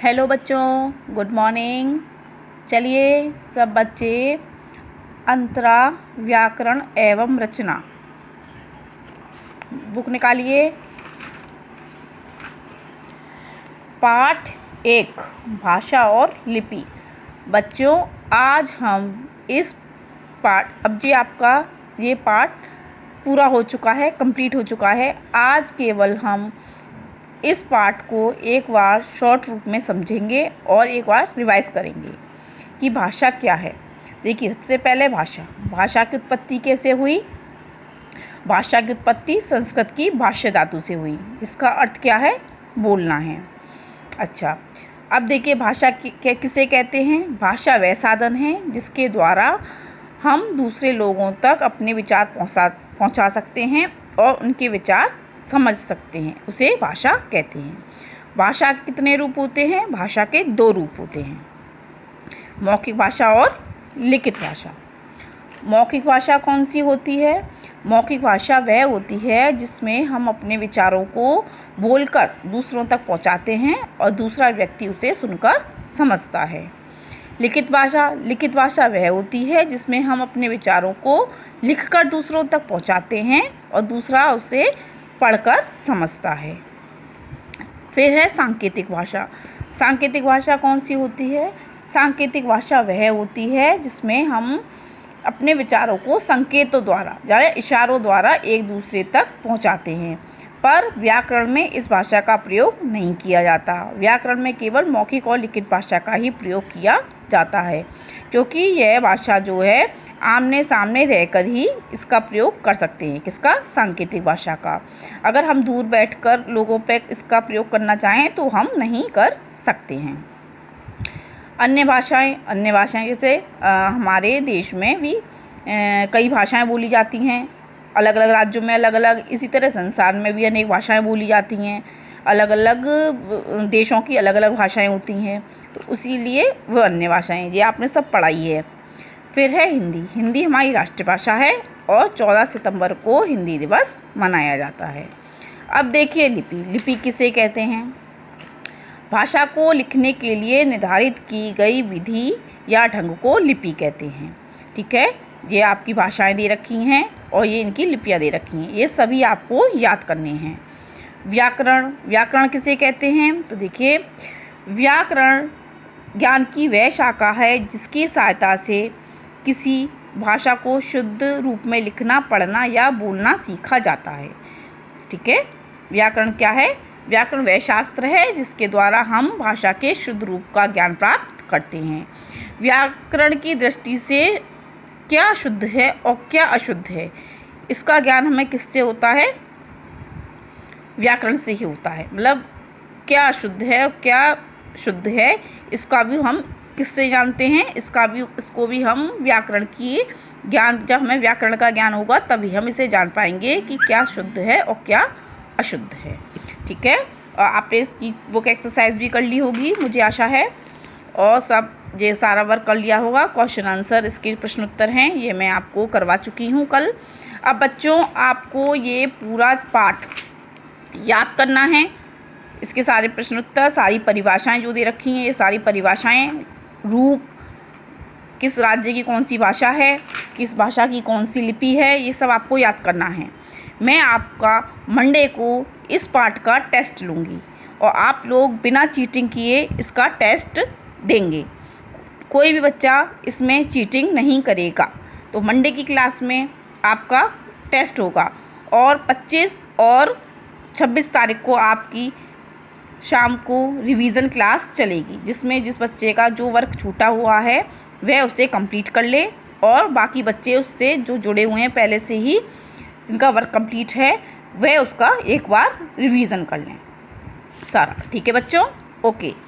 Hello बच्चों, good morning. चलिए सब बच्चे अंतरा व्याकरण एवं रचना बुक निकालिए। पाठ 1 भाषा और लिपि। बच्चों आज हम इस अब जी आपका ये पाठ पूरा हो चुका है, कंप्लीट हो चुका है। आज केवल हम इस पाठ को एक बार शॉर्ट रूप में समझेंगे और एक बार रिवाइज करेंगे कि भाषा क्या है। देखिए, सबसे पहले भाषा की उत्पत्ति कैसे हुई। भाषा की उत्पत्ति संस्कृत की भाष्य धातु से हुई, जिसका अर्थ क्या है, बोलना है। अच्छा, अब देखिए भाषा किसे कहते हैं। भाषा वह साधन है जिसके द्वारा हम दूसरे लोगों तक अपने विचार पहुंचा सकते हैं और उनके विचार समझ सकते हैं, उसे भाषा कहते हैं। भाषा के कितने रूप होते हैं? भाषा के 2 रूप होते हैं, मौखिक भाषा और लिखित भाषा। मौखिक भाषा कौन सी होती है? मौखिक भाषा वह होती है जिसमें हम अपने विचारों को बोलकर दूसरों तक पहुंचाते हैं और दूसरा व्यक्ति उसे सुनकर समझता है। लिखित भाषा वह होती है जिसमें हम अपने विचारों को लिखकर दूसरों तक पहुंचाते हैं और दूसरा उसे पढ़कर समझता है। फिर है सांकेतिक भाषा। सांकेतिक भाषा कौन सी होती है? सांकेतिक भाषा वह होती है जिसमें हम अपने विचारों को संकेतों द्वारा यानी इशारों द्वारा एक दूसरे तक पहुंचाते हैं। पर व्याकरण में इस भाषा का प्रयोग नहीं किया जाता। व्याकरण में केवल मौखिक और लिखित भाषा का ही प्रयोग किया जाता है, क्योंकि यह भाषा जो है आमने सामने रहकर ही इसका प्रयोग कर सकते हैं। किसका? सांकेतिक भाषा का। अगर हम दूर बैठकर लोगों पे इसका प्रयोग करना चाहें तो हम नहीं कर सकते हैं। अन्य भाषाएं जैसे हमारे देश में भी कई भाषाएं बोली जाती हैं, अलग अलग राज्यों में अलग अलग। इसी तरह संसार में भी अनेक भाषाएं बोली जाती हैं, अलग अलग देशों की अलग अलग भाषाएं होती हैं, तो इसीलिए वो अन्य भाषाएं ये आपने सब पढ़ाई है। फिर है हिंदी हमारी राष्ट्रभाषा है और 14 सितंबर को हिंदी दिवस मनाया जाता है। अब देखिए लिपि किसे कहते हैं? भाषा को लिखने के लिए निर्धारित की गई विधि या ढंग को लिपि कहते हैं। ठीक है, ये आपकी भाषाएं दे रखी हैं और ये इनकी लिपियां दे रखी हैं, ये सभी आपको याद करने हैं। व्याकरण किसे कहते हैं? तो देखिए, व्याकरण ज्ञान की वह शाखा है जिसकी सहायता से किसी भाषा को शुद्ध रूप में लिखना, पढ़ना या बोलना सीखा जाता है। ठीक है, व्याकरण क्या है? व्याकरण वह शास्त्र है जिसके द्वारा हम भाषा के शुद्ध रूप का ज्ञान प्राप्त करते हैं। व्याकरण की दृष्टि से क्या शुद्ध है और क्या अशुद्ध है, इसका ज्ञान हमें किससे होता है? व्याकरण से ही होता है। मतलब क्या अशुद्ध है और क्या शुद्ध है, इसका भी हम किससे जानते हैं? इसको भी हम व्याकरण की ज्ञान, जब हमें व्याकरण का ज्ञान होगा तभी हम इसे जान पाएंगे कि क्या शुद्ध है और क्या अशुद्ध है। ठीक है, और आपने इसकी बुक एक्सरसाइज भी कर ली होगी, मुझे आशा है, और सब ये सारा वर्क कर लिया होगा। क्वेश्चन आंसर इसके प्रश्न उत्तर हैं, ये मैं आपको करवा चुकी हूँ कल। अब बच्चों आपको ये पूरा पाठ याद करना है, इसके सारे प्रश्न उत्तर, सारी परिभाषाएं जो दे रखी हैं, ये सारी परिभाषाएं, रूप, किस राज्य की कौन सी भाषा है, किस भाषा की कौन सी लिपि है, ये सब आपको याद करना है। मैं आपका मंडे को इस पाठ का टेस्ट लूँगी और आप लोग बिना चीटिंग किए इसका टेस्ट देंगे। कोई भी बच्चा इसमें चीटिंग नहीं करेगा। तो मंडे की क्लास में आपका टेस्ट होगा और 25 और 26 तारीख को आपकी शाम को रिवीजन क्लास चलेगी, जिसमें जिस बच्चे का जो वर्क छूटा हुआ है वह उसे कंप्लीट कर ले और बाकी बच्चे उससे जो जुड़े हुए हैं पहले से ही, जिनका वर्क कंप्लीट है, वह उसका एक बार रिवीजन कर लें सारा। ठीक है बच्चों, ओके।